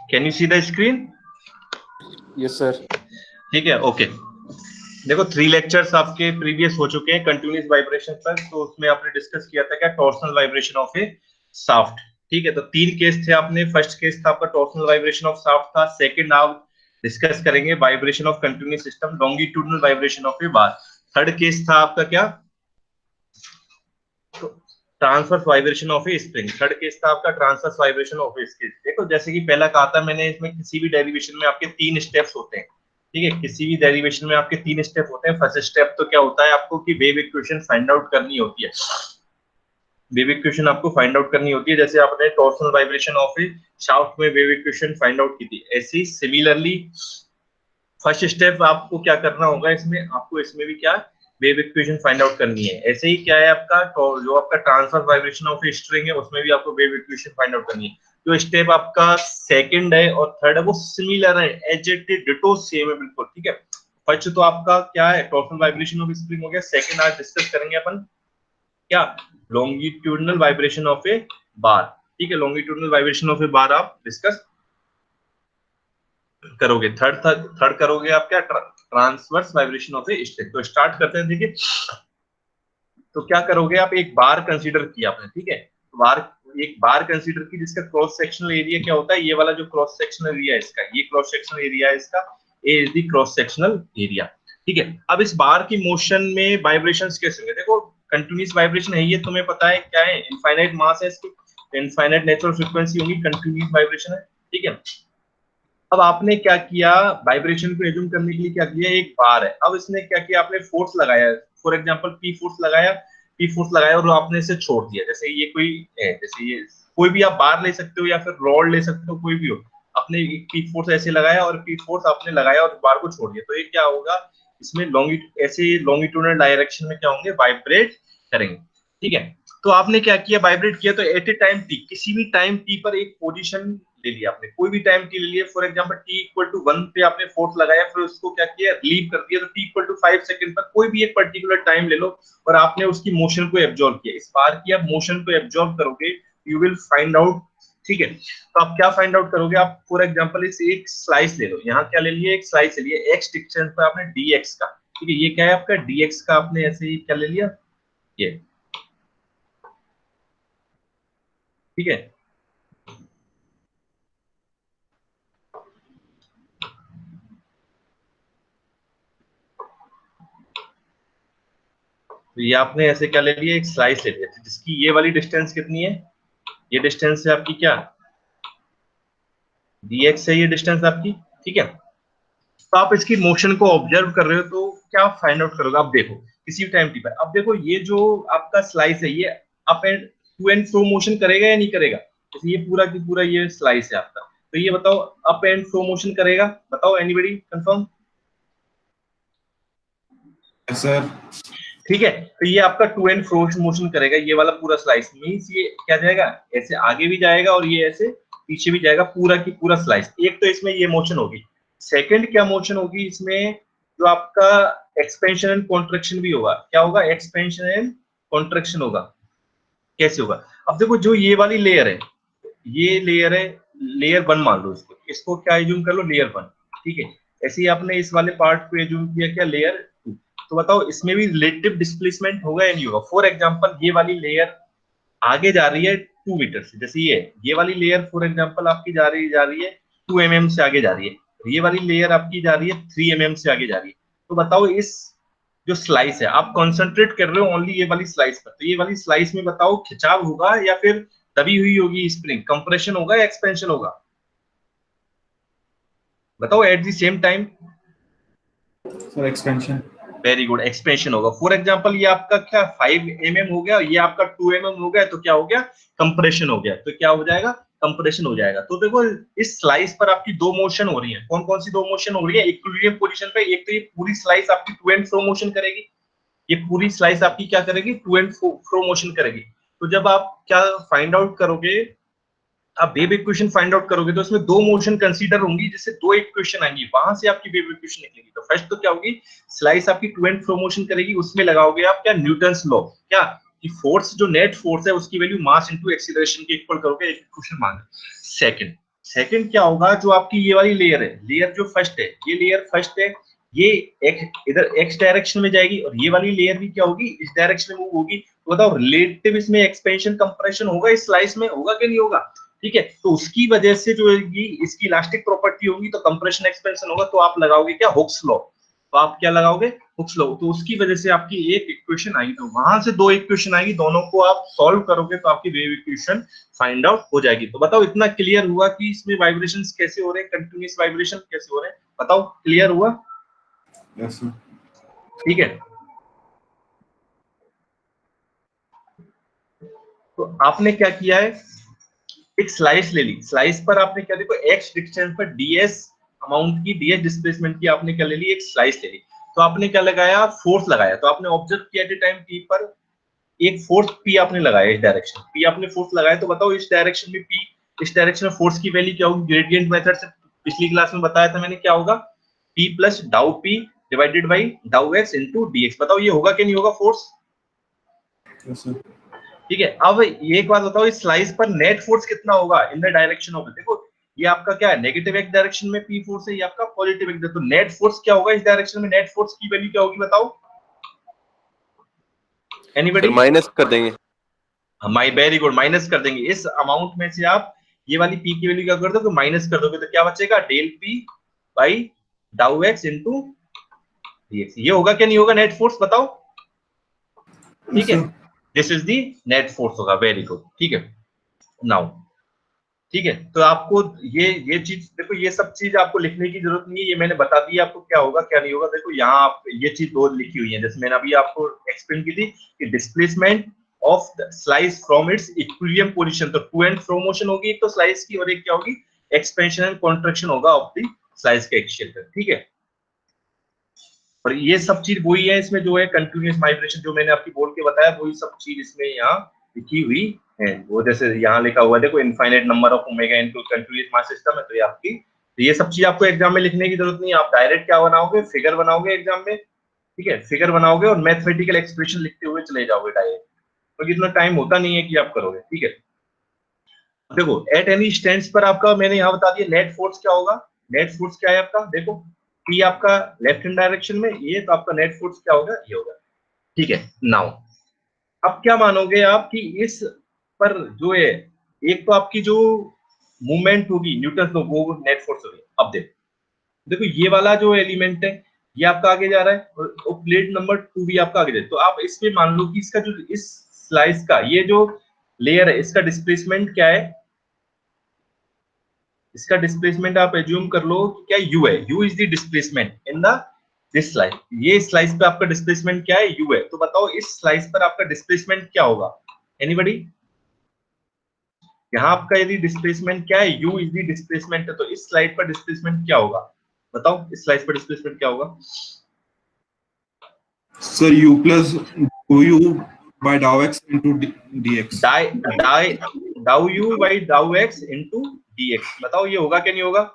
Can you see the screen? Yes sir. ठीक है, okay. देखो 3 लेक्चर्स आपके प्रीवियस हो चुके हैं कंटिन्यूअस वाइब्रेशन पर, तो उसमें आपने डिस्कस किया था क्या, torsional vibration of A shaft. ठीक है, तो 3 केस थे आपने। फर्स्ट केस था आपका टॉर्सनल वाइब्रेशन ऑफ शाफ्ट था। सेकंड आप डिस्कस करेंगे vibration of continuous system, longitudinal vibration of A bar. Third case था आपका क्या, transverse vibration of A spring. Third case था आपका transverse vibration of A spring. देखो जैसे कि पहला कहा था मैंने, इसमें किसी भी डेरिवेशन में आपके 3 स्टेप्स होते हैं। ठीक है, किसी भी डेरिवेशन में आपके 3 स्टेप होते हैं। फर्स्ट स्टेप तो क्या होता है आपको कि वेव इक्वेशन फाइंड आउट करनी होती है। वेव इक्वेशन आपको फाइंड आउट करनी होती है, जैसे आपने torsional vibration of A shaft में वेव इक्वेशन फाइंड आउट की थी। ऐसे ही सिमिलरली फर्स्ट स्टेप आपको क्या करना होगा, इसमें आपको इसमें भी क्या वेव इक्वेशन फाइंड आउट करनी है। ऐसे ही क्या है आपका जो आपका ट्रांसवर्स वाइब्रेशन ऑफ स्ट्रिंग है, उसमें भी आपको वेव इक्वेशन फाइंड आउट करनी है। जो स्टेप आपका सेकंड है और थर्ड है वो सिमिलर है, as it is ditto same है बिल्कुल। ठीक है, फर्स्ट तो आपका क्या है टॉर्सनल वाइब्रेशन ऑफ स्प्रिंग हो गया। सेकंड आज डिस्कस करेंगे अपन क्या, लॉन्गिट्यूडनल वाइब्रेशन ऑफ ए बार। ठीक है, लॉन्गिट्यूडनल वाइब्रेशन ऑफ ए बार आप डिस्कस करोगे। थर्ड करोगे आप क्या, transverse vibration of a string. तो स्टार्ट करते हैं। देखिए तो क्या करोगे आप, एक बार कंसीडर किया आपने। ठीक है, बार, एक बार कंसीडर की जिसका क्रॉस सेक्शनल एरिया क्या होता है, ये वाला जो क्रॉस सेक्शनल एरिया है इसका, ये क्रॉस सेक्शनल एरिया है इसका, A is the cross sectional area. ठीक है, अब इस बार की मोशन में वाइब्रेशंस कैसे होंगे, देखो कंटिन्यूअस वाइब्रेशन है ये, तुम्हें पता है क्या है, इनफाइनाइट मास है इसकी, इनफाइनाइट नेचुरल फ्रीक्वेंसी होगी, कंटिन्यूअस वाइब्रेशन है। ठीक है, अब आपने क्या किया, वाइब्रेशन को एज्यूम करने के लिए क्या किया, एक बार है। अब इसने क्या किया, आपने फोर्स लगाया, फॉर एग्जांपल पी फोर्स लगाया, पी फोर्स लगाया और आपने इसे छोड़ दिया। जैसे ये कोई है, जैसे ये कोई भी आप बार ले सकते हो या फिर रॉड ले सकते हो, कोई भी हो। आपने पी फोर्स ऐसे लगाया और पी फोर्स आपने लगाया और बार को छोड़ दिया, तो ये क्या होगा, इसमें ऐसे लॉन्गिट्यूडनल डायरेक्शन में क्या होंगे, वाइब्रेट करेंगे। ठीक है, तो आपने क्या किया, वाइब्रेट किया, तो एट ए टाइम टी, किसी भी टाइम टी पर एक पोजीशन ले लिया आपने, कोई भी टाइम टी ले लिया। For example T equal to 1 पे आपने फोर्स लगाया, फिर उसको क्या किया, रिलीव कर दिया, तो टी इक्वल टू 5 सेकंड पर कोई भी एक पर्टिकुलर टाइम ले लो और आपने उसकी मोशन को एब्जॉर्ब किया। इस बार की आप मोशन को एब्जॉर्ब करोगे, यू विल फाइंड आउट। ठीक है, तो आप क्या फाइंड आउट करोगे, आप फॉर एग्जांपल इस एक स्लाइस ले लो, यहाँ क्या ले लिए, एक स्लाइस ले लिया एक्स डिस्टेंस पर आपने डीएक्स का। ठीक है, ये क्या है आपका डीएक्स का, आपने ऐसे ही क्या ले लिया, ये। ठीक है, तो ये आपने ऐसे क्या ले लिया, एक स्लाइस ले लिया जिसकी ये वाली डिस्टेंस कितनी है, ये डिस्टेंस है आपकी क्या, dx है ये डिस्टेंस आपकी। ठीक है, तो आप इसकी मोशन को ऑब्जर्व कर रहे हो, तो क्या फाइंड आउट करोगे, आप देखो किसी भी टाइम टी पर। अब देखो ये जो आपका स्लाइस है, ये up and to and fro motion करेगा या नहीं करेगा, जैसे ये पूरा की पूरा ये स्लाइस है आपका, तो ये बताओ अप एंड फ्रो मोशन करेगा, बताओ एनीबॉडी कंफर्म। सर ठीक है, तो ये आपका टू एंड फ्रो मोशन करेगा, ये वाला पूरा स्लाइस मींस ये क्या जाएगा, ऐसे आगे भी जाएगा और ये ऐसे पीछे भी जाएगा, पूरा की पूरा स्लाइस। एक तो इसमें ये मोशन होगी। सेकंड क्या मोशन होगी इसमें, जो आपका एक्सपेंशन एंड कॉन्ट्रैक्शन भी होगा। क्या होगा, एक्सपेंशन एंड कॉन्ट्रैक्शन होगा। कैसे होगा, अब देखो जो ये वाली लेयर है, ये लेयर है, लेयर 1 मान लो इसको, इसको क्या एज्यूम कर लो, लेयर 1। ठीक है, ऐसे ही आपने इस वाले पार्ट को एज्यूम किया क्या, लेयर 2। तो बताओ इसमें भी रिलेटिव डिस्प्लेसमेंट होगा या नहीं होगा। फॉर एग्जांपल ये वाली लेयर आगे जा रही है 2 मीटर से, जैसे ये वाली लेयर फॉर एग्जांपल आपकी जा रही है 2 mm से आगे जा रही है, ये वाली लेयर आपकी जा रही है 3 mm से आगे जा रही है। तो बताओ इस जो स्लाइस है, आप कंसंट्रेट कर रहे हो ओनली ये वाली स्लाइस पर, तो ये वाली स्लाइस में बताओ खिंचाव होगा या फिर दबी हुई होगी स्प्रिंग, कंप्रेशन होगा या एक्सपेंशन होगा, बताओ at the same time. Sir expansion. Very good, expansion होगा। फॉर एग्जांपल ये आपका क्या 5 mm हो गया, ये आपका 2 mm हो गया, तो क्या हो गया, कंप्रेशन हो गया। तो क्या हो जाएगा, कंप्रेशन हो जाएगा। तो देखो इस स्लाइस पर आपकी दो मोशन हो रही है, कौन कौन सी दो मोशन हो रही है, इक्विलिब्रियम पोजीशन पे। एक तो ये पूरी स्लाइस आपकी टू एंड फ्रो मोशन करेगी, ये पूरी स्लाइस आपकी क्या करेगी, टू एंड फ्रो मोशन करेगी। तो जब आप क्या फाइंड आउट करोगे, आप वेव इक्वेशन फाइंड आउट करोगे, तो इसमें दो मोशन कंसीडर होंगी, जिससे दो इक्वेशन आएंगी, वहां से आपकी वेव इक्वेशन निकलेगी। तो फर्स्ट तो क्या होगी, स्लाइस आपकी टू एंड फ्रो मोशन करेगी, उसमें लगाओगे आप क्या, न्यूटन्स लॉ, क्या कि फोर्स जो नेट फोर्स है उसकी वैल्यू मास इनटू एक्सीलरेशन के इक्वल करोगे, एक इक्वेशन मान। सेकंड सेकंड क्या होगा, जो आपकी ये वाली लेयर है, लेयर जो फर्स्ट है, ये लेयर फर्स्ट है, ये इधर एक्स डायरेक्शन में जाएगी और ये वाली लेयर भी क्या होगी, इस डायरेक्शन में मूव होगी। तो बताओ रिलेटिव इसमें एक्सपेंशन कंप्रेशन होगा इस स्लाइस में, होगा कि नहीं होगा? ठीक है, तो उसकी वजह से जो इसकी इलास्टिक प्रॉपर्टी होगी, तो कंप्रेशन एक्सपेंशन होगा, तो आप लगाओगे क्या, हुक्स लॉ। तो आप क्या लगाओगे, हुक्स लॉ। तो उसकी वजह से आपकी एक इक्वेशन आई, तो वहां से दो इक्वेशन आएगी, दोनों को आप सॉल्व करोगे तो आपकी वेव इक्वेशन फाइंड आउट हो जाएगी। तो बताओ इतना क्लियर हुआ कि इसमें वाइब्रेशंस कैसे हो रहे हैं, कंटिन्यूअस वाइब्रेशन कैसे हो रहे हैं, बताओ क्लियर हुआ? Yes sir. ठीक है, तो आपने क्या किया है, एक स्लाइस ले ली, स्लाइस पर आपने क्या, देखो एक्स डिस्टेंस पर डीएस अमाउंट की, डीएस डिस्प्लेसमेंट की आपने क्या ले ली, एक स्लाइस ले ली। तो आपने क्या लगाया, फोर्स लगाया। तो आपने ऑब्जर्व किया एट ए टाइम टी पर एक फोर्स पी आपने लगाया, इस डायरेक्शन पी आपने फोर्स लगाया। तो बताओ इस डायरेक्शन में पी, इस डायरेक्शन में फोर्स की वैल्यू क्या होगी, ग्रेडियंट मेथड से पिछली क्लास में बताया था मैंने, क्या होगा, पी प्लस डाउ P divided by dau x into dx. बताओ ये होगा कि नहीं होगा फोर्स? Yes sir. ठीक है, अब एक बात बताओ, इस स्लाइस पर नेट फोर्स कितना होगा इन द डायरेक्शन ऑफ, देखो ये आपका क्या है, नेगेटिव एक्स डायरेक्शन में पी फोर्स है, ये आपका पॉजिटिव एक्स, तो नेट फोर्स क्या होगा इस डायरेक्शन में, नेट फोर्स की वैल्यू क्या होगी बताओ, एनीबॉडी? सर माइनस कर देंगे। माई वेरी गुड, माइनस कर देंगे। इस अमाउंट में से आप ये वाली पी की वैल्यू क्या कर दोगे, माइनस कर दोगे, तो क्या बचेगा, del P by dau x into dx. ये होगा क्या नहीं होगा नेट फोर्स, बताओ? ठीक है, this is the net force होगा, वेरी गुड। ठीक है, नाउ ठीक है, तो आपको ये चीज देखो, ये सब चीज आपको लिखने की जरूरत नहीं है, ये मैंने बता दी आपको क्या होगा क्या नहीं होगा। देखो यहाँ आप ये चीज दो लिखी हुई है, जैसे मैंने अभी आपको एक्सप्लेन की थी कि displacement of the slice from its equilibrium position, तो टू एंड फ्रो मोशन होगी एक तो स्लाइस की, और एक क्या होगी, एक्सपेंशन एंड कॉन्ट्रैक्शन होगा ऑफ द स्लाइस के एक्सियल पे। ठीक है, और ये सब चीज वही है इसमें जो है कंटिन्यूअस वाइब्रेशन, जो मैंने आपकी बोल के बताया वही सब चीज इसमें यहाँ लिखी हुई है। वो जैसे यहाँ लिखा हुआ है देखो, infinite number of omega into continuous mass system है, तो ये आपकी, तो ये सब चीज आपको एग्जाम में लिखने की जरूरत नहीं है, आप डायरेक्ट क्या बनाओगे, फिगर बनाओगे एग्जाम में। ठीक है, फिगर बनाओगे और मैथमेटिकल एक्सप्रेशन लिखते हुए चले जाओगे डायरेक्ट, तो इतना टाइम होता नहीं है कि आप करोगे। ठीक है, देखो एट एनी स्टैंड पर आपका मैंने यहाँ बता दिया नेट फोर्स क्या होगा, नेट फोर्स क्या है आपका, देखो पी आपका लेफ्ट हैंड डायरेक्शन में, ये तो आपका नेट फोर्स क्या होगा, ये होगा। ठीक है, नाउ अब क्या मानोगे आप कि इस पर जो है, एक तो आपकी जो मूवमेंट होगी न्यूटन, तो वो नेट फोर्स होगी। अब देखो देखो ये वाला जो एलिमेंट है ये आपका आगे जा रहा है, और प्लेट नंबर 2 भी आपका आगे जा रहा है। तो आप इसमें मान लो कि इसका जो इस स्लाइस का ये जो लेयर है, इसका डिस्प्लेसमेंट क्या है, इसका डिस्प्लेसमेंट आप एज्यूम कर लो कि क्या यू है, you is the displacement in the this slice. ये स्लाइस पे आपका डिस्प्लेसमेंट क्या है, यू है। तो बताओ इस स्लाइस पर आपका डिस्प्लेसमेंट क्या होगा, एनीबॉडी? यहाँ आपका यदि डिस्प्लेसमेंट क्या है, यू इज द डिस्प्लेसमेंट है, तो इस स्लाइड पर डिस्प्लेसमेंट क्या होगा, बताओ इस स्लाइस पर डिस्प्लेसमेंट क्या होगा? Sir u plus u by dou x into dx. डाउ U by dau x into dx. बताओ ये होगा क्या नहीं होगा?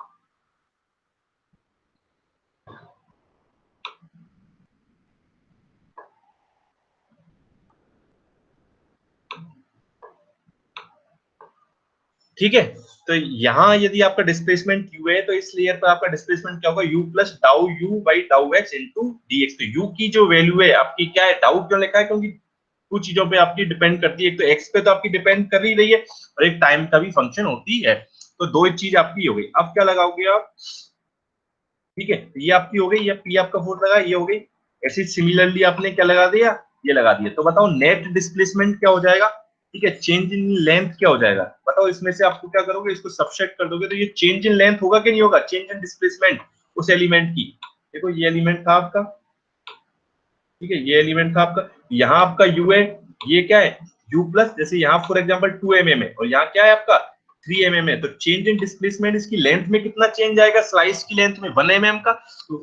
ठीक है, तो यहाँ यदि आपका डिस्प्लेसमेंट u है, तो इस लेयर पर आपका डिस्प्लेसमेंट क्या होगा, u प्लस डाउ U by dau x into dx. तो u की जो वैल्यू है आपकी क्या है, डाउ क्यों लिखा है, क्योंकि कुछ चीजों पे आपकी डिपेंड करती है, एक तो x पे तो आपकी डिपेंड कर ही रही है, और एक टाइम का भी फंक्शन होती है। तो दो चीज आपकी हो गई। अब क्या लगाओगे आप, ठीक है, ये आपकी हो गई, ये पी आपका फोर्स लगा, ये हो गई। ऐसे सिमिलरली आपने क्या लगा दिया, ये लगा दिया। तो बताओ नेट डिस्प्लेसमेंट क्या हो जाएगा, ठीक है, चेंज इन लेंथ क्या हो जाएगा, बताओ इसमें से आपको क्या करोगे, इसको सबसेट कर दोगे, तो ये चेंज इन लेंथ होगा कि नहीं होगा, चेंज इन डिस्प्लेसमेंट उस एलिमेंट की। देखो ये एलिमेंट था आपका, ठीक है, ये एलिमेंट था आपका, यहाँ आपका यू है, ये क्या है, यू प्लस, जैसे यहाँ फॉर एग्जाम्पल 2 mm है, और यहाँ क्या है आपका 3 mm है, तो चेंज इन डिस्प्लेसमेंट इसकी लेंथ में कितना चेंज आएगा, स्लाइस की लेंथ में 1 mm का। तो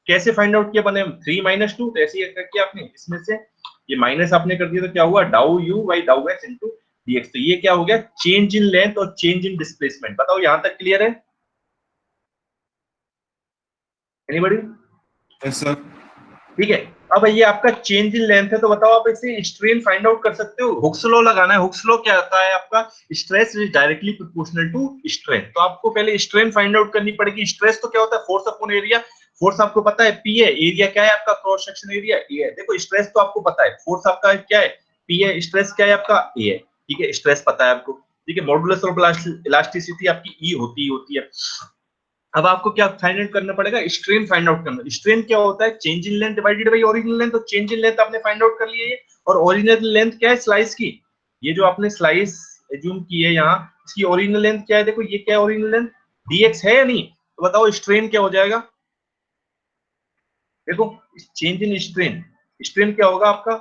कैसे फाइंड आउट किया 1 mm, 3 - 2, तो ऐसे ही करके आपने इसमें से ये माइनस आपने कर दिया, तो क्या हुआ, डाउ U by dau x into dx. तो ये क्या हो गया, चेंज इन लेंथ और चेंज इन डिस्प्लेसमेंट। बताओ यहाँ तक क्लियर है, एनीबॉडी? Yes sir. ठीक है। अब ये आपका चेंज इन लेंथ है, तो बताओ आप इसे स्ट्रेन फाइंड आउट कर सकते हो। हुक्स लॉ लगाना है। हुक्स लॉ क्या होता है आपका, stress is directly proportional to strain. तो आपको पहले स्ट्रेन फाइंड आउट करनी पड़ेगी। स्ट्रेस तो क्या होता है, फोर्स अपॉन एरिया। फोर्स आपको पता है पी है, एरिया क्या है आपका, क्रॉस सेक्शन एरिया ए है। देखो स्ट्रेस तो आपको पता है, फोर्स आपका क्या है पी है, स्ट्रेस क्या है आपका ए है। ठीक है, स्ट्रेस पता है आपको। ठीक है, मॉडुलस ऑफ इलास्टिसिटी आपकी ई होती है। अब आपको क्या फाइंड आउट करना पड़ेगा, स्ट्रेन फाइंड आउट करना। स्ट्रेन क्या होता है, change in length divided by original length. तो चेंज इन लेंथ आपने फाइंड आउट कर लिया है, और ओरिजिनल लेंथ क्या है स्लाइस की। ये जो आपने स्लाइस एज्यूम की है यहाँ, इसकी ओरिजिनल लेंथ क्या है, देखो ये क्या है ओरिजिनल लेंथ, dx है या नहीं। तो बताओ स्ट्रेन क्या हो जाएगा। देखो चेंज इन स्ट्रेन, स्ट्रेन क्या होगा आपका,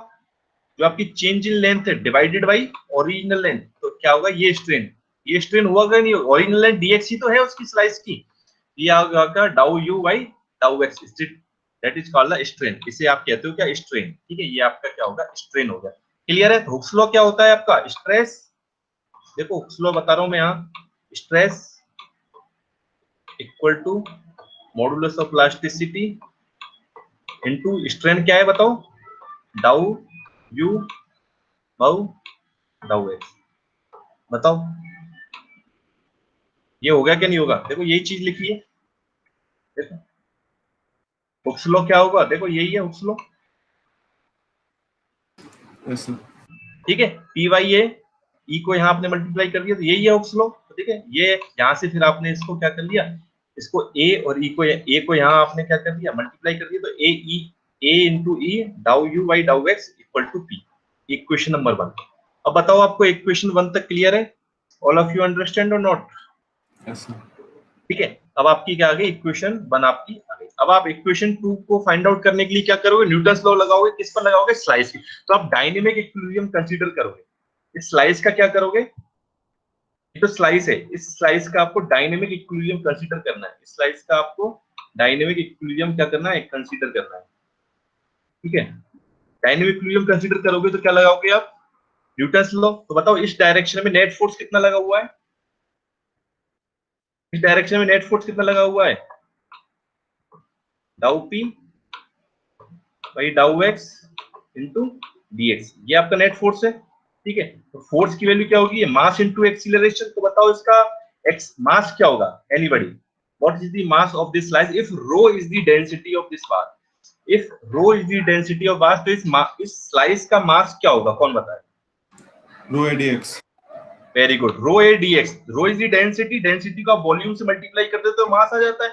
जो आपकी चेंज इन लेंथ है डिवाइडेड बाई ओरिजिनल लेंथ, तो क्या होगा ये स्ट्रेन हुआ क्या नहीं, ओरिजिनल लेंथ dx ही तो है उसकी स्लाइस की। ये आपका डाउ U by dau x, that is called the strain. इसे आप कहते हो क्या, स्ट्रेन। ठीक है, ये आपका क्या होगा, स्ट्रेन हो गया। क्लियर है। हुक्स लॉ क्या होता है आपका, स्ट्रेस। देखो हुक्स लॉ बता रहा हूं मैं यहाँ, stress equal to modulus of elasticity into strain क्या है बताओ, डाउ यू बाउ डाउ एक्स। बताओ ये होगा क्या नहीं होगा, देखो यही चीज लिखी है। देखो हुक्स लॉ क्या होगा, देखो यही है हुक्स लॉ। Yes, sir. ठीक है, पी वाई ए, ई को यहाँ आपने मल्टीप्लाई कर दिया, तो यही है हुक्स लॉ। ठीक है, ये यहाँ से फिर आपने इसको क्या कर लिया, इसको ए और ई को, ए को यहाँ आपने क्या कर दिया मल्टीप्लाई कर दिया, तो ए into E dau U by dau X equal to P. Equation number 1। अब बताओ आपको इक्वेशन 1 तक क्लियर है, ऑल ऑफ यू अंडरस्टैंड और नॉट। Yes, sir. ठीक है, अब आपकी क्या आ गई, इक्वेशन 1 आपकी आ गई। अब आप इक्वेशन 2 को फाइंड आउट करने के लिए क्या करोगे, न्यूटन्स लॉ लगाओगे। किस पर लगाओगे, स्लाइस की। तो आप डायनेमिक इक्विलिब्रियम कंसीडर करोगे। इस स्लाइस का क्या करोगे, ये तो स्लाइस है, इस स्लाइस का आपको डायनेमिक इक्विलिब्रियम कंसीडर करना है। इस स्लाइस का आपको डायनेमिक इक्विलिब्रियम क्या करना है, कंसीडर करना है। ठीक है, डायनेमिक इक्विलिब्रियम कंसीडर करोगे तो क्या लगाओगे आप, न्यूटन्स लॉ। तो बताओ इस डायरेक्शन में नेट फोर्स कितना लगा हुआ है, इस डायरेक्शन में नेट फोर्स कितना लगा हुआ है, डाउ P by dau x into dx, ये आपका नेट फोर्स है। ठीक है, तो फोर्स की वैल्यू क्या होगी, मास इंटू एक्सीलरेशन। तो बताओ इसका एक्स मास क्या होगा, anybody, what is the mass of this slice if rho is the density of this bar. If rho is the density of bar, तो इस स्लाइस का मास क्या होगा, कौन बताए। Rho ADX. Very good, rho A D X. Rho is the density, density को आप volume से मल्टीप्लाई कर देते तो मास आ जाता है।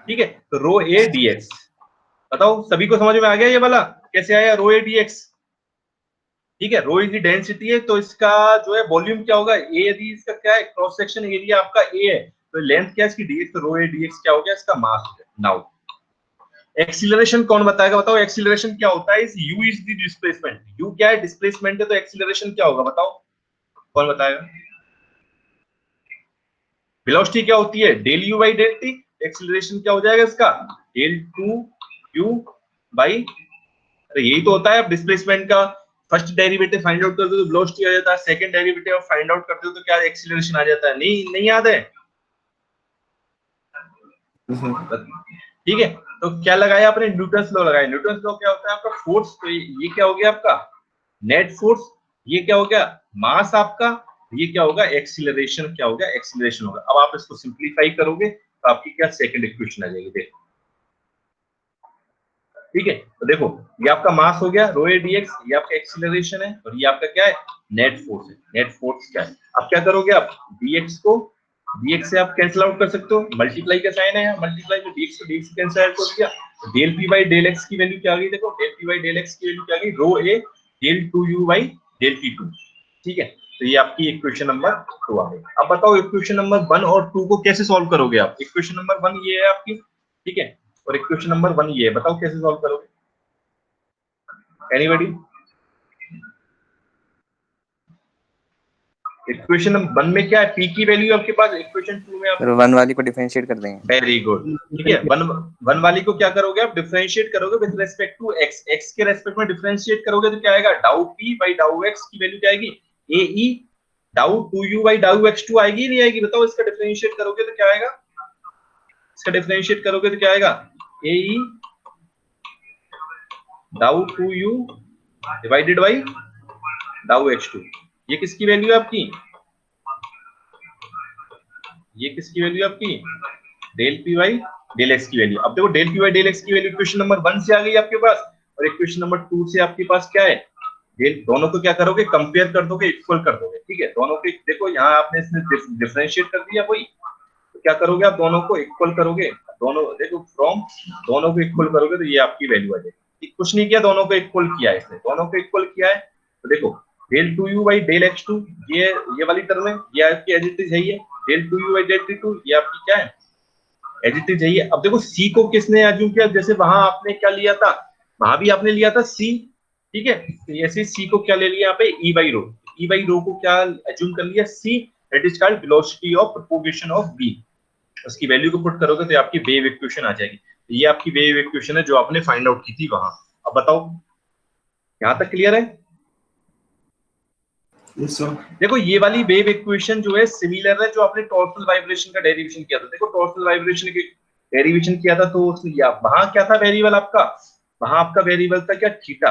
ठीक है, तो रो ए डी एक्स। बताओ सभी को समझ में आ गया ये वाला, कैसे आया रो ए डी एक्स। ठीक है, रो इज द डेंसिटी है, तो इसका जो है वॉल्यूम क्या होगा, ए यदि इसका क्या है, क्रॉस सेक्शन एरिया आपका ए है, तो लेंथ क्या है इसकी डीएक्स, तो रो ए डीएक्स क्या हो गया, इसका मास है। नाउ एक्सीलरेशन कौन बताएगा, बताओ एक्सीलरेशन क्या होता है, इस you is the displacement. You क्या है, डिस्प्लेसमेंट है, तो एक्सीलरेशन क्या होगा बताओ, कौन बताएगा। वेलोसिटी क्या होती है, del U by del T. Acceleration क्या हो जाएगा इसका, डेल टू यू बाई, अरे यही तो होता है। अब डिस्प्लेसमेंट का फर्स्ट डेरिवेटिव फाइंड आउट करते हो तो वेलोसिटी आ जाता है, सेकंड डेरिवेटिव फाइंड आउट करते हो तो क्या एक्सीलरेशन आ जाता है, नहीं नहीं याद है। Yes, sir. ठीक है, तो क्या लगाया आपने, न्यूटन्स लॉ लगाया। न्यूटन्स लॉ क्या होता है आपका, फोर्स। तो ये क्या हो गया आपका नेट फोर्स, ये क्या हो गया मास आपका, ये क्या होगा एक्सीलरेशन, क्या होगा एक्सीलरेशन होगा। अब आप इसको सिंप्लीफाई करोगे तो आपकी क्या सेकंड इक्वेशन आ जाएगी, देखो। ठीक है, तो देखो ये आपका मास हो गया रो ए डीएक्स, ये आपका एक्सीलरेशन है, और ये आपका क्या है नेट फोर्स है। नेट फोर्स क्या है, अब क्या करोगे आप, डीएक्स को डीएक्स से आप कैंसिल आउट कर सकते हो, मल्टीप्लाई का साइन है यहाँ, मल्टीप्लाई में डीएक्स को डीएक्स से कैंसिल आउट कर दिया, तो del P by del X की वैल्यू क्या आ गई, देखो del P by del X की वैल्यू क्या आ गई, rho A del two U by del P two. ठीक है, तो ये आपकी इक्वेशन नंबर 2 आ गई। अब बताओ इक्वेशन नंबर 1 और 2 को कैसे सॉल्व करोगे आप। इक्वेशन नंबर 1 ये है आपकी, ठीक है, और इक्वेशन नंबर 1 ये है, बताओ कैसे सॉल्व करोगे, एनीबॉडी। इक्वेशन नंबर 1 में क्या है, पी की वैल्यू आपके पास, इक्वेशन 2 में फिर आपके वन पास, वाली को डिफरेंशिएट कर देंगे। Very good. ठीक है, वन वाली को क्या करोगे आप, डिफरेंशिएट करोगे with respect to X. X के रेस्पेक्ट में डिफरेंशिएट करोगे तो क्या आएगा, dau P by dau X की वैल्यू क्या आएगी, A E dau two U by dau X two आएगी, नहीं आएगी, बताओ इसका डिफरेंशिएट करोगे तो क्या आएगा, इसका डिफरेंशिएट करोगे तो क्या आएगा, ए E dau two you divided by डाउ x2। ये किसकी वैल्यू है आपकी? ये किसकी वैल्यू है आपकी? Del P Y del X की वैल्यू। अब देखो del P Y del X की वैल्यू इक्वेशन नंबर 1 से आ गई आपके पास, और इक्वेशन नंबर 2 से आपके पास क्या है? डेल। दोनों को क्या करोगे? कंपेयर कर दोगे, इक्वल कर दोगे, ठीक है। दोनों के देखो यहाँ आपने इसमें डिफरेंशिएट कर दिया कोई, तो क्या करोगे आप? दोनों को इक्वल करोगे। दोनों देखो फ्रॉम, दोनों को इक्वल करोगे तो ये आपकी वैल्यू आ जाएगी। कुछ नहीं किया, दोनों को इक्वल किया है इसने, दोनों को इक्वल किया है। तो देखो del two U by del X two, ये वाली टर्म है, ये आपकी एज इट इज है। ये del two U by del T two, ये आपकी क्या है? एज इट इज है। अब देखो सी को किसने एज्यूम किया? जैसे वहां आपने क्या लिया था, वहां भी आपने लिया था सी, ठीक है। तो ऐसे सी को क्या ले लिया यहाँ पे? ई by rho. E by rho को क्या एज्यूम कर लिया? See, that is called velocity of propagation of B. उसकी वैल्यू को पुट करोगे तो आपकी वेव इक्वेशन आ जाएगी। तो ये आपकी वेव इक्वेशन है जो आपने फाइंड आउट की थी वहां। अब बताओ, यहां तक क्लियर है? Yes, sir. देखो ये वाली वेव इक्वेशन जो है सिमिलर है जो आपने टॉर्सल वाइब्रेशन का डेरिवेशन किया था। देखो टॉर्सल वाइब्रेशन की डेरिवेशन किया था तो उसने लिया, वहां क्या था वेरिएबल आपका? वहां आपका वेरिएबल था क्या? थीटा।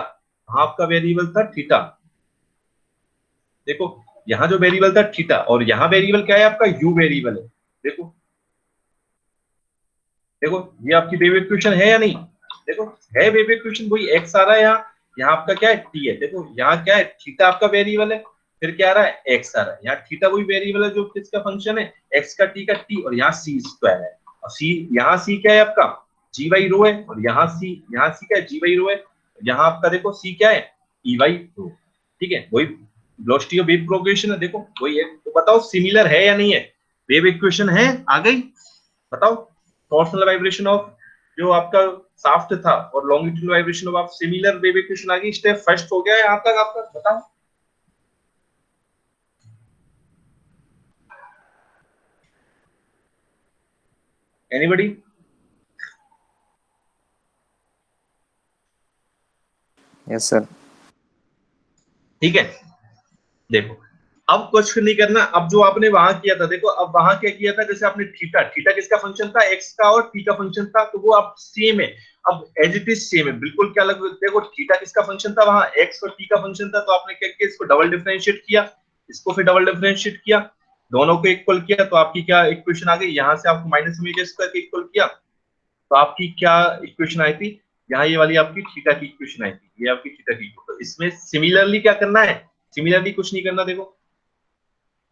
वहां आपका वेरिएबल था थीटा। देखो यहाँ जो वेरिएबल था थीटा, और यहाँ वेरिएबल क्या है आपका? यू वेरिएबल है। देखो देखो ये आपकी वेव इक्वेशन है या नहीं? देखो है वेव इक्वेशन, वही एक्स आ रहा है यहाँ। यहाँ आपका क्या है? टी है। देखो यहाँ क्या है? थीटा आपका वेरिएबल है, फिर क्या आ रहा है? एक्स आ रहा है। यहाँ थीटा वही वेरिएबल है जो किसका फंक्शन है? एक्स का टी का टी, और यहाँ सी स्क्वायर है। और सी, यहाँ सी क्या है आपका? जी वाई रो है। और यहाँ सी क्या है? जी वाई रो है। यहाँ आपका देखो सी क्या है? ई वाई रो, ठीक है। वही वेलोसिटी ऑफ वेव प्रोपगेशन है, देखो वही है। तो बताओ सिमिलर है या नहीं है? वेव इक्वेशन है, आ गई। बताओ टॉर्सनल वाइब्रेशन ऑफ जो आपका शाफ्ट था और लॉन्गिट्यूडनल वाइब्रेशन ऑफ आप सिमिलर वेव इक्वेशन आ गई। स्टेप फर्स्ट हो गया है यहां तक आपका। बताओ एनीबॉडी? Yes sir. ठीक है। देखो अब कुछ नहीं करना। अब जो आपने वहां किया था, देखो अब वहां क्या किया था? जैसे आपने थीटा, थीटा किसका फंक्शन था? एक्स का, और टी का फंक्शन था, तो वो अब सेम है। अब एज इट इज सेम है बिल्कुल। क्या लग, देखो थीटा किसका फंक्शन था? वहां एक्स और टी का फंक्शन था, तो आपने क्या किया? इसको डबल डिफरेंशिएट किया, इसको फिर डबल डिफरेंशिएट किया, दोनों को इक्वल किया, तो आपकी क्या इक्वेशन आ गई? यहां से आपको माइनस ओमेगा स्क्वायर इक्वल किया, तो आपकी क्या इक्वेशन आई थी? यहाँ ये वाली आपकी थीटा की इक्वेशन आई थी, ये आपकी थीटा की। तो इसमें सिमिलरली क्या करना है? सिमिलरली कुछ नहीं करना। देखो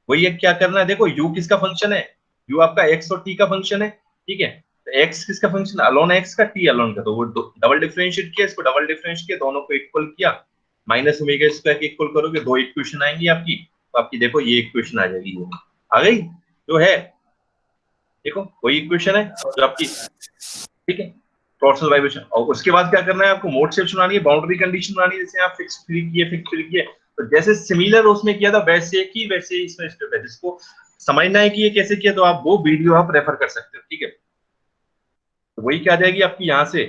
वही है, क्या करना है? देखो u किसका फंक्शन है? u आपका x और t का फंक्शन है, ठीक है। तो x किसका फंक्शन? अलोन x का, t अलोन का। तो वो डबल डिफरेंशिएट किया, इसको डबल डिफरेंशिएट किया, दोनों को इक्वल किया, माइनस ओमेगा स्क्वायर के इक्वल करोगे, दो इक्वेशन आएंगी आपकी। तो आपकी देखो ये इक्वेशन आ जाएगी, ये आ गई जो है। देखो वही इक्वेशन है जो आपकी, ठीक है। Torsional vibration. और उसके बाद क्या करना है आपको? मोड शेप्स बनानी है, बाउंड्री कंडीशन बनानी है। जैसे आप फिक्स फ्री किए, फिक्स फ्री किए, तो जैसे सिमिलर उसमें किया था वैसे की वैसे ही इसमें स्टेप है। जिसको समझना है कि ये कैसे किया, तो आप वो वीडियो आप रेफर कर सकते हो, ठीक है। तो वही क्या आ जाएगी आपकी यहाँ से?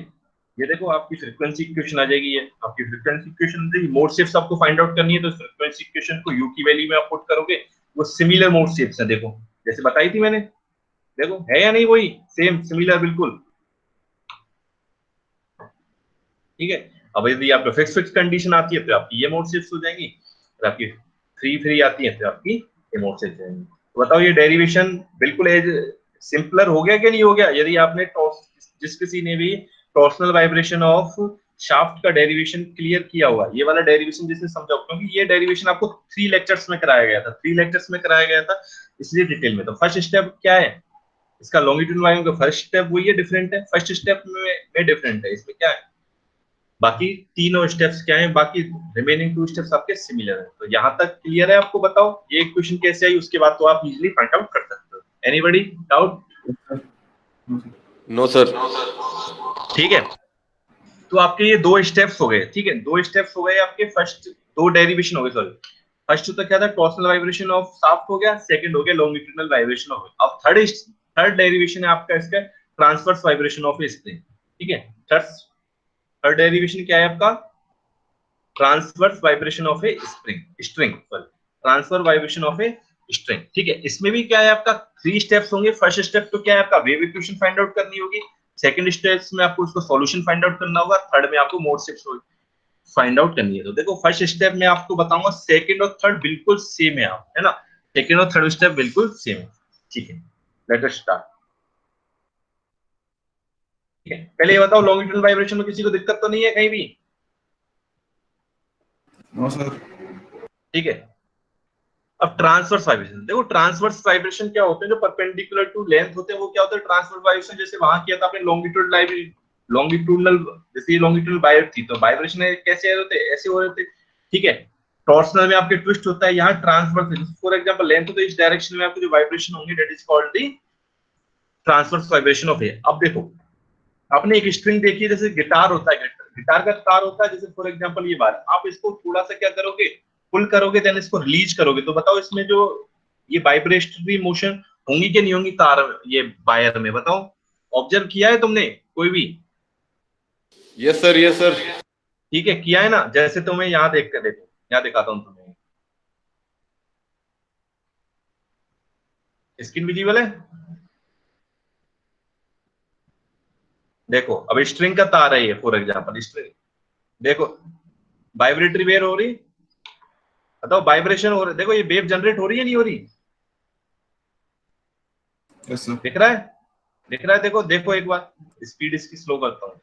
ये देखो आपकी फ्रीक्वेंसी इक्वेशन आ जाएगी। ये आपकी फ्रीक्वेंसी इक्वेशन, मोड शेप्स आपको फाइंड आउट करनी है, तो फ्रीक्वेंसी इक्वेशन को यू की वैल्यू में आप पुट करोगे, वो सिमिलर मोड शेप्स है। देखो जैसे बताई थी मैंने, देखो है या नहीं? वही सेम सिमिलर बिल्कुल, ठीक है। अब यदि आपको फिक्स फिक्स कंडीशन आती है तो आपकी ये मोड शिफ्ट हो जाएंगी, और आपकी फ्री फ्री आती है तो आपकी ये मोड शिफ्ट जाएंगी। तो बताओ ये डेरिवेशन बिल्कुल एज सिंपलर हो गया कि नहीं हो गया? यदि आपने जिस किसी ने भी टॉर्सनल वाइब्रेशन ऑफ शाफ्ट का डेरिवेशन क्लियर किया हुआ, ये वाला डेरिवेशन जिसने समझा, क्योंकि ये डेरिवेशन आपको 3 लेक्चर्स में कराया गया था, 3 लेक्चर्स में कराया गया था, इसलिए डिटेल में। तो फर्स्ट स्टेप क्या है इसका? लॉन्गिट्यूड वाइब्रेशन का फर्स्ट स्टेप वही है, डिफरेंट है। फर्स्ट स्टेप में डिफरेंट है, इसमें क्या है? बाकी तीनों स्टेप्स क्या हैं? बाकी रिमेनिंग 2 स्टेप्स आपके सिमिलर हैं। तो यहां तक क्लियर है आपको? बताओ ये इक्वेशन कैसे आई, उसके बाद तो आप इजीली फाइंड आउट कर सकते हो। Anybody doubt? No sir. ठीक है। तो आपके ये 2 स्टेप्स हो गए, ठीक है। 2 स्टेप्स हो गए आपके। फर्स्ट 2 डेरिवेशन हो गए, सॉरी। फर्स्ट तो क्या था? टॉर्सनल वाइब्रेशन ऑफ शाफ्ट हो गया, सेकंड हो गया लॉन्गिट्यूडनल वाइब्रेशन हो गया। अब थर्ड डेरिवेशन है आपका इसका ट्रांसवर्स वाइब्रेशन ऑफ स्प्रिंग, ठीक है। थर्ड डेरिवेशन क्या है आपका? Transverse vibration of a string, transfer vibration of a string, ठीक है। इसमें भी क्या है आपका? 3 स्टेप्स होंगे। फर्स्ट स्टेप तो क्या है आपका? वेव इक्वेशन फाइंड आउट करनी होगी। सेकंड स्टेप्स में आपको उसको सॉल्यूशन फाइंड आउट करना होगा, थर्ड में आपको मोड शिफ्ट फाइंड आउट करनी है। तो देखो फर्स्ट स्टेप में आपको बताऊंगा, सेकंड और थर्ड बिल्कुल सेम है, आप है ना, सेकंड और थर्ड स्टेप बिल्कुल सेम है। ठीक है, लेट अस स्टार्ट। ठीक है, पहले ये बताओ लॉन्गिट्यूडनल वाइब्रेशन में किसी को दिक्कत तो नहीं है कहीं भी? No sir. ठीक है, अब ट्रांसवर्स वाइब्रेशन देखो, ट्रांसवर्स वाइब्रेशन क्या होते हैं, जो परपेंडिकुलर टू लेंथ होते हैं वो क्या होता है ट्रांसवर्स वाइब्रेशन। जैसे वहां किया था आपने लॉन्गिट्यूडनल, जैसे ये लॉन्गिट्यूडनल वायर थी तो वाइब्रेशन कैसे होते हैं, ऐसे हो रहे थे। ठीक है, टॉर्सनल में आपके ट्विस्ट होता है, यहाँ ट्रांसवर्स है। फॉर एग्जांपल लेंथ तो इस डायरेक्शन में आपको जो वाइब्रेशन होंगे that is called the transverse vibration of air. अब देखो आपने एक स्ट्रिंग देखी है, जैसे गिटार होता है, गिटार का तार होता है, जैसे फॉर एग्जांपल ये बार आप इसको थोड़ा सा क्या करोगे, पुल करोगे, देन इसको रिलीज करोगे, तो बताओ इसमें जो ये वाइब्रेटरी मोशन होंगी कि नहीं होंगी तार, ये वायर में, बताओ, ऑब्जर्व किया है तुमने कोई भी? Yes sir, yes sir. ठीक है, किया है ना। जैसे तुम्हें यहाँ देख कर देखो, यहाँ दिखाता हूँ तुम्हें, स्क्रीन विजिबल है? देखो अब स्ट्रिंग का तार है ये, फॉर एग्जांपल स्ट्रिंग, देखो वाइब्रेटरी वेव हो रही, बताओ वाइब्रेशन हो रही, देखो ये वेव जनरेट हो रही है नहीं हो रही? Yes sir. दिख रहा है, दिख रहा है, देखो देखो एक बार स्पीड इसकी स्लो करता हूँ।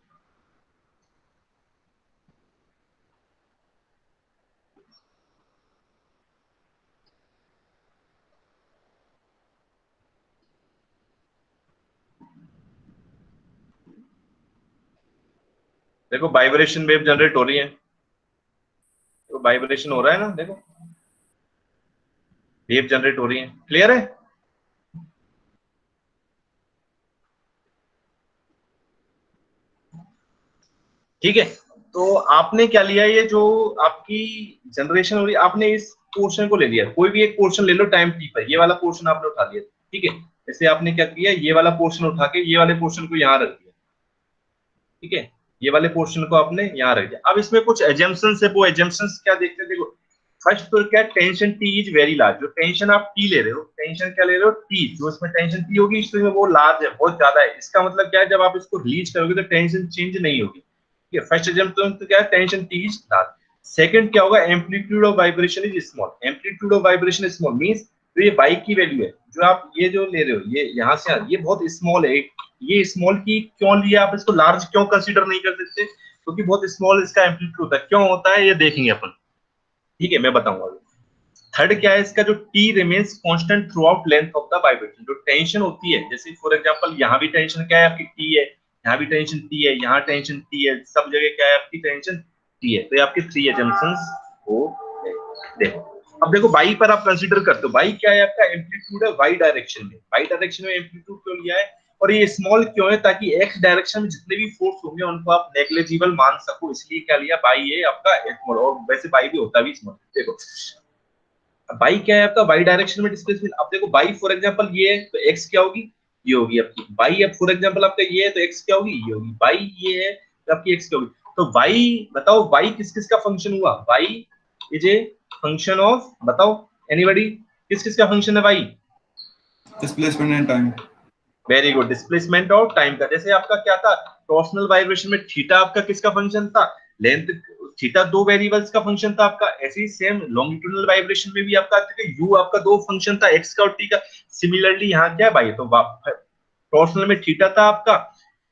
देखो वाइब्रेशन वेव जनरेट हो रही है, तो वाइब्रेशन हो रहा है ना, देखो वेव जनरेट हो रही है, क्लियर है? ठीक है, तो आपने क्या लिया, ये जो आपकी जनरेशन हो रही है, आपने इस पोर्शन को ले लिया, कोई भी एक पोर्शन ले लो टाइम टी पर, ये वाला पोर्शन आपने उठा लिया। ठीक है, जैसे आपने क्या किया, ये वाला पोर्शन उठा के ये वाले पोर्शन को यहाँ रख दिया। ठीक है, ये वाले पोर्शन को आपने यहाँ रख दिया। अब इसमें कुछ एजम्पशंस है, वो एजम्पशंस क्या देखते हैं, देखो फर्स्ट तो क्या, tension T is very large, जो टेंशन आप टी ले रहे हो, टेंशन क्या ले रहे हो, टी, जो इसमें टेंशन टी होगी इसमें वो लार्ज है, बहुत ज्यादा है। इसका मतलब क्या है, जब आप इसको रिलीज करोगे तो टेंशन चेंज नहीं होगी। ठीक है, फर्स्ट एग्जांपल तो क्या है, tension T is large. Second क्या होगा, amplitude of vibration is small, amplitude of vibration is small means तो ये बाई की वैल्यू है, जो आप ये जो ले रहे हो, ये यहाँ से ये बहुत स्मॉल है। ये स्मॉल की क्यों लिया, आप इसको लार्ज क्यों कंसीडर नहीं कर सकते, क्योंकि बहुत स्मॉल इसका एम्पलीट्यूड होता है। क्यों होता है ये देखेंगे अपन, ठीक है, मैं बताऊंगा अभी। थर्ड क्या है इसका, जो T remains constant through out length of the vibration, जो टेंशन होती है, जैसे फॉर एग्जांपल यहाँ भी टेंशन क्या है आपकी, टी है, यहाँ भी टेंशन टी है, यहाँ टेंशन टी है, सब जगह क्या है आपकी टेंशन टी है। तो ये आपके थ्री एजम्पशंस हो गए। देखो अब देखो वाई पर आप कंसीडर करते हो, वाई क्या है आपका, एम्पलीट्यूड है वाई डायरेक्शन में, वाई डायरेक्शन में एम्पलीट्यूड क्यों लिया है, और ये स्मॉल क्यों है, ताकि एक्स डायरेक्शन में जितने भी फोर्स होंगे उनको आप नेग्लिजिबल मान सको, इसलिए क्या लिया, बाई है आपका स्मॉल, और वैसे बाई भी होता भी स्मॉल। देखो बाई क्या है आपका, बाई डायरेक्शन में डिस्प्लेसमेंट। अब देखो बाई फॉर एग्जांपल ये है तो एक्स क्या होगी, ये होगी आपकी बाई। अब फॉर एग्जांपल आपका ये है तो एक्स क्या होगी, ये होगी बाई, ये है तो आपकी एक्स क्या होगी। तो वाई बताओ, वाई किस किस का फंक्शन हुआ, Y is a function of, बताओ एनीबॉडी, किस किस का फंक्शन है Y? Displacement and time. Very good, displacement और टाइम का। जैसे आपका क्या था, टॉर्सनल वाइब्रेशन में थीटा आपका किसका फंक्शन था, लेंथ, थीटा दो वेरिएबल्स का फंक्शन था आपका। ऐसे ही सेम लॉन्गिट्यूडनल वाइब्रेशन में भी आपका यू आपका दो फंक्शन था, एक्स का और टी का। सिमिलरली यहाँ क्या है भाई, तो टॉर्सनल में थीटा था आपका,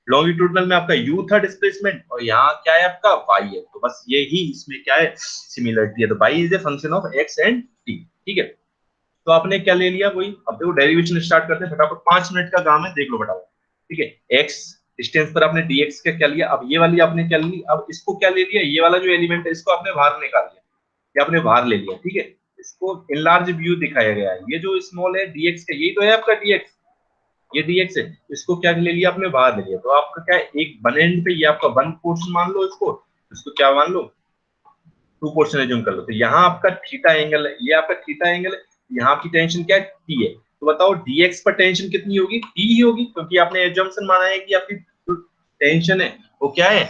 लॉन्गिट्यूडनल में आपका यू था डिस्प्लेसमेंट, और यहाँ क्या है आपका वाई है। तो बस ये ही इसमें क्या है, सिमिलरिटी है। तो Y is a function of X and T. ठीक है, तो आपने क्या ले लिया वही। अब देखो डेरिवेशन स्टार्ट करते हैं फटाफट, 5 मिनट का काम है, देख लो फटाफट। ठीक है, एक्स डिस्टेंस पर आपने dx का क्या लिया, अब ये वाली आपने क्या ली, अब इसको क्या ले लिया, ये वाला जो एलिमेंट है इसको आपने बाहर निकाल लिया, ये आपने बाहर ले लिया। ठीक है, इसको इनलार्ज व्यू दिखाया गया है, ये जो स्मॉल है dx का, यही तो है आपका dx, ये dx है, इसको क्या ले लिया आपने, बाहर ले लिया। तो आपका क्या है, एक वन एंड पे ये आपका वन पोर्शन मान लो, इसको क्या मान लो, टू पोर्शन एज्यूम कर लो। तो यहाँ आपका थीटा एंगल है, ये आपका थीटा एंगल है, यहाँ की टेंशन क्या है, टी है। तो बताओ dx पर टेंशन कितनी होगी, टी ही होगी, क्योंकि आपने एजम्पशन माना है कि आपकी टेंशन है वो क्या है,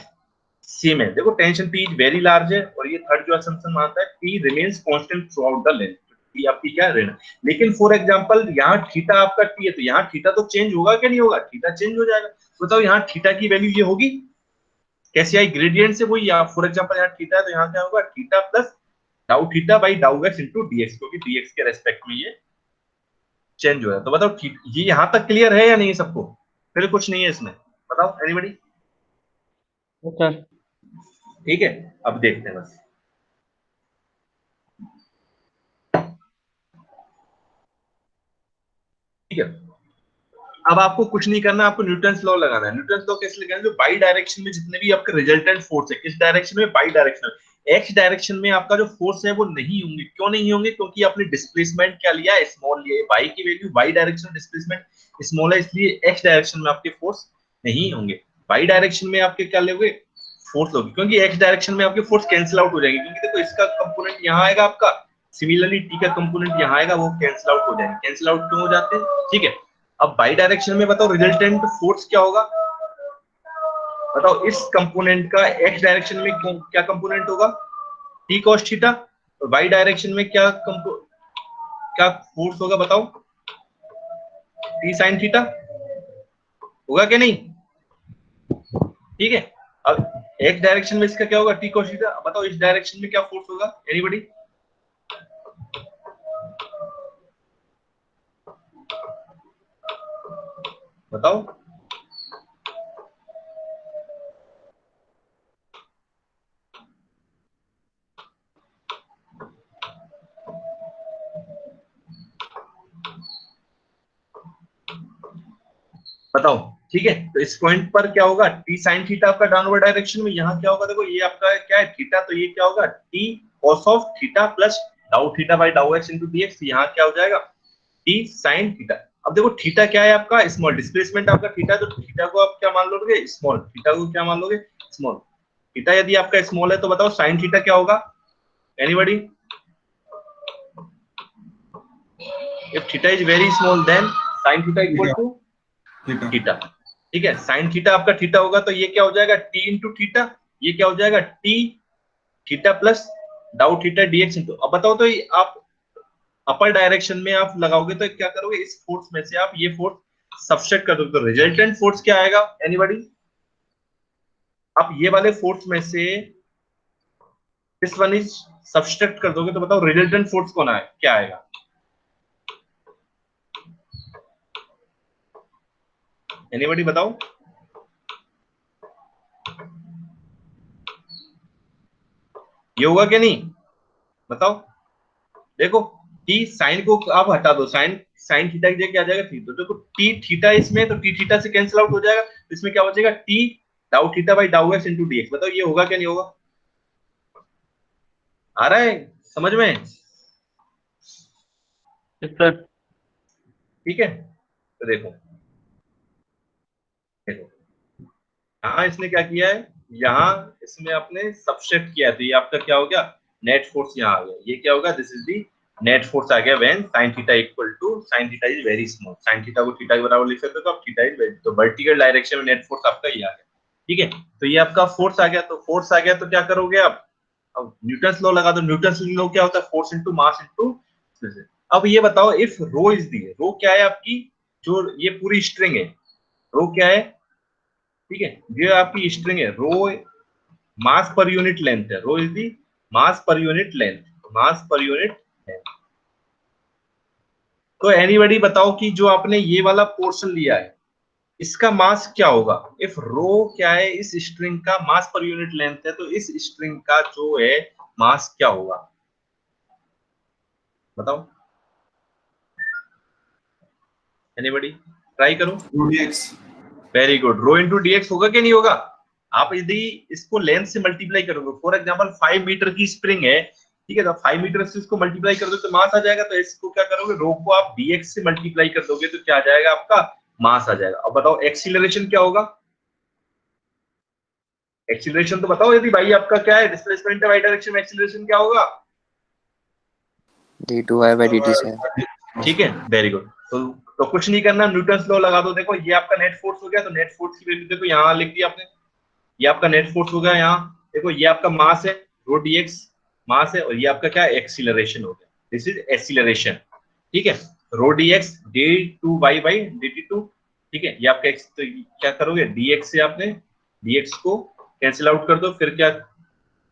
सेम है। देखो tension T is very large है, और ये थर्ड जो असम्पशन मानता है T remains constant through out the length, ये आपकी क्या ऋण। लेकिन फॉर एग्जांपल यहाँ थीटा आपका टी है, तो यहाँ थीटा तो चेंज होगा क्या, नहीं होगा, थीटा चेंज हो जाएगा। बताओ यहाँ थीटा की वैल्यू ये होगी कैसे आई, ग्रेडियंट से वही। फॉर एग्जांपल यहाँ थीटा है तो यहाँ क्या होगा, थीटा प्लस डाउ theta by dau x into dx, क्योंकि डीएक्स के रेस्पेक्ट में ये चेंज हो रहा है। तो बताओ ये यहां तक क्लियर है या नहीं सबको, फिर कुछ नहीं है इसमें, बताओ एनीबॉडी। सर ठीक है, अब देखते हैं बस। ठीक है, अब आपको कुछ नहीं करना, आपको न्यूटन्स लॉ लगाना है। न्यूटन्स लॉ कैसे लगाना है, जो बाई डायरेक्शन में जितने भी आपके रिजल्टेंट फोर्स है, किस डायरेक्शन में, बाई डायरेक्शन में। एक्स डायरेक्शन में आपका जो फोर्स है वो नहीं होंगे। क्यों नहीं होंगे, क्योंकि आपने डिस्प्लेसमेंट क्या लिया है, स्मॉल लिया है। बाई की value, by direction displacement small है, इसलिए एक्स डायरेक्शन में आपके फोर्स नहीं होंगे। बाई डायरेक्शन में आपके क्या लोगे, फोर्स लोगे, क्योंकि एक्स डायरेक्शन में आपके फोर्स कैंसिल आउट हो जाएंगे। क्योंकि देखो इसका कंपोनेंट यहाँ आएगा आपका, सिमिलरली टी का कंपोनेंट यहाँ आएगा, वो कैंसिल आउट हो जाएंगे। कैंसिल आउट क्यों हो जाते हैं, ठीक है। अब बाई डायरेक्शन में बताओ रिजल्टेंट फोर्स क्या होगा, बताओ इस कंपोनेंट का एक्स डायरेक्शन में क्या कंपोनेंट होगा, टी कॉस थीटा। और बाई डायरेक्शन में क्या फोर्स होगा, बताओ टी साइन थीटा, होगा क्या नहीं, ठीक है। अब एक्स डायरेक्शन में इसका क्या होगा, टी कॉस थीटा। बताओ इस डायरेक्शन में क्या फोर्स होगा, एनीबॉडी। बताओ बताओ, ठीक है। तो इस पॉइंट पर क्या होगा, टी साइन थीटा आपका डाउनवर्ड डायरेक्शन में, यहाँ क्या होगा, देखो ये आपका क्या है थीटा, तो ये क्या होगा, T cos of theta plus डाउ theta by dau x into dx. यहाँ क्या हो जाएगा, टी साइन थीटा। अब देखो थीटा क्या है आपका, स्मॉल। डिस्प्लेसमेंट आपका थीटा, तो थीटा को आप क्या मान लोगे, स्मॉल। थीटा को क्या मान लोगे, स्मॉल। थीटा यदि आपका स्मॉल है तो बताओ साइन थीटा क्या होगा, anybody. If theta is very small then sine theta equal to theta. ठीक है, साइन थीटा आपका थीटा होगा तो ये क्या हो जाएगा, टी इंटू थीटा। ये क्या हो जाएगा, टी थीटा प्लस डाउ थीटा डीएक्स इंटू। अब बताओ तो आप अपर डायरेक्शन में आप लगाओगे तो क्या करोगे, इस फोर्स में से आप ये फोर्स सब्सट्रैक्ट कर दोगे तो रिजल्टेंट फोर्स क्या आएगा, एनीबॉडी। आप ये वाले फोर्स में से दिस वन इज सब्सट्रैक्ट कर दोगे तो बताओ रिजल्टेंट फोर्स कौन आए, क्या आएगा, एनीबॉडी बताओ। ये होगा क्या नहीं, बताओ। देखो टी साइन को आप हटा दो, साइन साइन थीटा की जगह क्या आ जाएगा, थीटा। तो देखो टी थीटा इसमें, तो टी थीटा से कैंसिल आउट हो जाएगा, तो इसमें क्या बचेगा, टी डाउ theta by dau x into dx. बताओ ये होगा क्या नहीं होगा, आ रहा है समझ में, सर ठीक है। तो देखो देखो यहाँ इसने क्या किया है, यहाँ इसमें आपने सब्सट्रैक्ट किया, तो ये आपका क्या हो गया, नेट फोर्स यहाँ आ गया। ये क्या होगा, this is the net force आ गया when sin theta equal to sin theta is very small. sin theta को थीटा के बराबर लिख सकते हो, तो आप थीटा इज वेरी, तो वर्टिकल डायरेक्शन में नेट फोर्स आपका ये आ गया, ठीक है। तो ये आपका फोर्स आ गया, तो फोर्स आ गया तो क्या करोगे आप, अब न्यूटन्स लॉ लगा दो। न्यूटन्स लॉ क्या होता है, फोर्स इनटू मास इनटू। अब ये बताओ इफ रो इज दी, रो क्या है आपकी, जो ये पूरी स्ट्रिंग है, रो क्या है, ठीक है, ये आपकी स्ट्रिंग है, रो मास पर यूनिट लेंथ है, रो is the mass per unit length, mass per unit length. तो एनीबॉडी बताओ कि जो आपने ये वाला पोर्शन लिया है इसका मास क्या होगा। इफ रो क्या है, इस स्ट्रिंग का मास पर यूनिट लेंथ है, तो इस स्ट्रिंग का जो है मास क्या होगा, बताओ एनीबॉडी, ट्राई करो। dx very good, rho into dx होगा कि नहीं होगा। आप यदि इसको लेंथ से मल्टीप्लाई करोगे, फॉर एग्जांपल 5 मीटर की स्प्रिंग है, ठीक है, तो 5 मीटर से इसको मल्टीप्लाई कर दो तो मास आ जाएगा। तो इसको क्या करोगे, रो को आप डीएक्स से मल्टीप्लाई कर दोगे तो क्या आ जाएगा, आपका मास आ जाएगा। अब बताओ एक्सीलरेशन क्या होगा, एक्सीलरेशन तो बताओ यदि भाई आपका क्या है, डिस्प्लेसमेंट है वाई डायरेक्शन में, एक्सीलरेशन क्या होगा, d2y/dt सर। ठीक है, वेरी गुड। तो कुछ नहीं करना, न्यूटन्स लॉ लगा दो। देखो ये आपका नेट फोर्स हो गया, तो नेट फोर्स की वैल्यू देखो यहाँ लिख दी आपने, ये आपका नेट फोर्स हो गया। यहाँ देखो ये आपका मास है, रो डीएक्स मास है, और ये आपका क्या है, एक्सीलरेशन हो गया, दिस इज एक्सीलरेशन, ठीक है। रो dx d2y बाई dt2, ठीक है। ये आपका x, तो क्या करोगे dx से आपने dx को कैंसिल आउट कर दो, फिर क्या,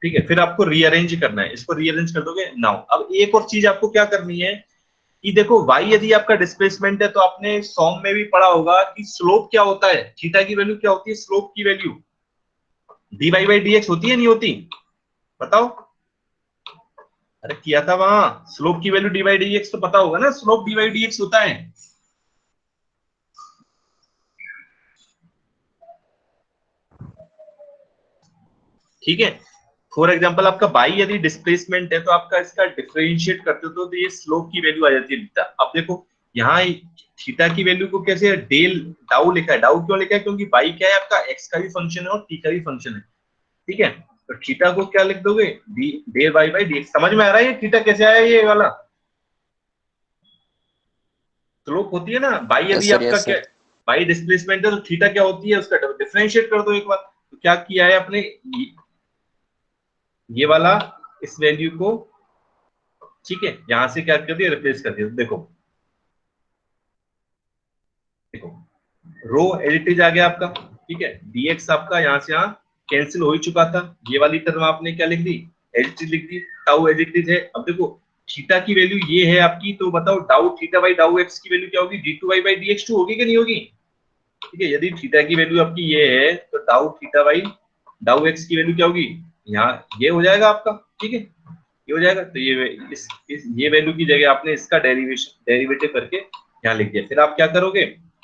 ठीक है, फिर आपको रीअरेंज करना है, इसको रीअरेंज कर दोगे नाउ। अब एक और चीज आपको क्या करनी है कि देखो y यदि आपका डिस्प्लेसमेंट है तो आपने सॉम में भी पढ़ा होगा कि स्लोप क्या होता है, थीटा की वैल्यू क्या होती है, स्लोप की वैल्यू dy बाई dx होती है नहीं होती, बताओ। अरे किया था वहां, स्लोप की वैल्यू dy बाई dx तो पता होगा ना, स्लोप dy बाई dx होता है। ठीक है, फॉर एग्जांपल आपका बाई यदि डिस्प्लेसमेंट है तो आपका इसका डिफरेंशिएट करते हो तो ये स्लोप की वैल्यू आ जाती है थीटा। अब देखो यहाँ थीटा की वैल्यू को कैसे डेल डाउ लिखा है, डाउ क्यों लिखा है, क्योंकि बाई क्या है आपका एक्स का भी फंक्शन है और टी का भी फंक्शन है, ठीक है। तो थीटा को क्या लिख दोगे, डेल बाई बाई डी। समझ में आ रहा है ये थीटा कैसे आया, ये वाला स्लोप होती है ना बाई, यस यदि सर, आपका यस क्या सर, बाई डिस्प्लेसमेंट है तो थीटा क्या होती है, उसका डिफरेंशिएट कर दो एक बार। तो क्या किया है आपने, ये वाला इस वैल्यू को, ठीक है, यहां से क्या कर दिया, रिप्लेस कर दिया। देखो देखो रो एडिटेज आ गया आपका, ठीक है, dx आपका यहां से यहां कैंसिल हो ही चुका था, ये वाली टर्म आपने क्या लिख दी, एडिटेज लिख दी, टाउ एडिटेज है। अब देखो थीटा की वैल्यू ये है आपकी, तो बताओ डाउ थीटा बाई डाउ एक्स की वैल्यू क्या होगी, d2y बाई dx2 होगी कि नहीं होगी, ठीक है। यदि थीटा की वैल्यू आपकी ये है तो डाउ थीटा बाई डाउ एक्स की वैल्यू क्या होगी, यहाँ ये हो जाएगा आपका, ठीक है, ये हो जाएगा। तो ये वैल्यू की जगह आपने इसका डेरिवेटिव करके यहाँ लिख दिया। फिर आप क्या करोगे,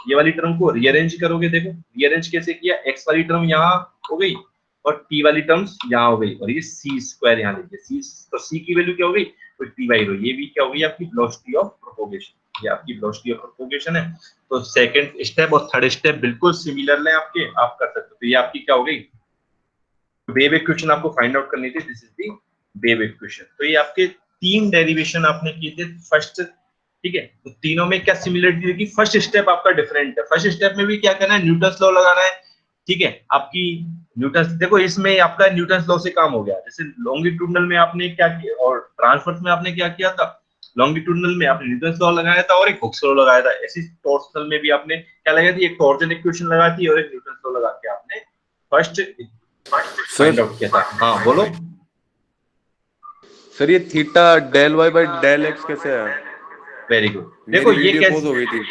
ये वाली टर्म को रीअरेंज करोगे। देखो रीअरेंज कैसे किया, एक्स वाली टर्म यहाँ हो गई और टी वाली टर्म्स यहाँ हो गई, और ये सी स्क्वायर यहाँ लिख दिया, सी, तो सी की वैल्यू क्या हो गई, तो टी बाई रो, ये भी क्या हो गई आपकी वेलोसिटी ऑफ प्रोपोगेशन, ये आपकी वेलोसिटी ऑफ प्रोपोगेशन है। तो सेकंड स्टेप और थर्ड स्टेप बिल्कुल सिमिलर है आपके, आप कर सकते हो। तो ये आपकी क्या हो गई, वेव इक्वेशन आपको फाइंड आउट करनी थी, this is the wave equation. तो ये आपके तीन डेरिवेशन आपने किए थे फर्स्ट, ठीक है। तो तीनों में क्या सिमिलरिटी है कि फर्स्ट स्टेप आपका डिफरेंट है, फर्स्ट स्टेप में भी क्या करना है, न्यूटन्स लॉ लगाना है, ठीक है। आपकी न्यूटन्स, देखो इसमें आपका न्यूटन्स लॉ से काम हो गया, जैसे लॉन्गिट्यूडनल में आपने क्या किया और ट्रांसवर्स में आपने क्या किया था, लॉन्गिट्यूडनल में आपने न्यूटन्स लॉ लगाया था और एक हुक्स लॉ लगाया था, ऐसे टॉर्सनल में भी आपने क्या लगाई थी, एक टॉर्जन इक्वेशन लगाई थी और एक न्यूटन्स लॉ लगा के आपने फर्स्ट फाइंड आउट किया था। हाँ बोलो सर ये theta del Y by del X कैसे आया? Very good. देखो मेरी ये वीडियो पॉज कैसे, हो गई थी।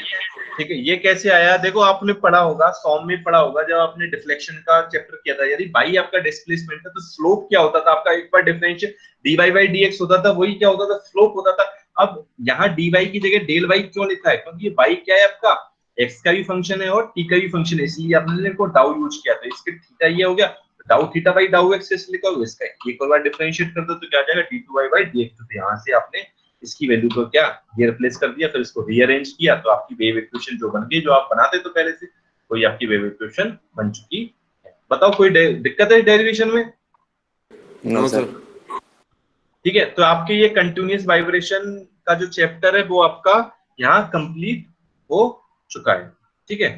ठीक है, ये कैसे आया, देखो आपने पढ़ा होगा, सॉम में पढ़ा होगा जब आपने डिफ्लेक्शन का चैप्टर किया था, यदि बाई आपका डिस्प्लेसमेंट है तो स्लोप क्या होता था आपका, एक बार डिफरेंशियल dy बाई dx होता था, वही क्या होता था, स्लोप होता था। अब यहाँ dy की जगह डेल y क्यों लिखा है, क्योंकि ये y क्या है आपका, x का भी फंक्शन है और t का भी फंक्शन है, इसलिए आपने को डाउ यूज किया, तो इसके थीटा ये हो गया, डाउ थीटा बाई डाउ x कैसे लिखा होगा, इसका एक और बार डिफरेंशिएट कर दो तो क्या आ जाएगा, d2y बाई dx। तो यहाँ से आपने इसकी वैल्यू को क्या, ये रिप्लेस कर दिया, फिर इसको रीअरेंज किया, तो आपकी वेव इक्वेशन जो बन गई, जो आप बनाते तो पहले से, कोई आपकी वेव इक्वेशन बन चुकी है। बताओ कोई दिक्कत है डेरिवेशन में? नो सर, ठीक है, तो आपके ये कंटिन्यूअस वाइब्रेशन का जो चैप्टर है वो आपका यहाँ कंप्लीट हो चुका है, ठीक है।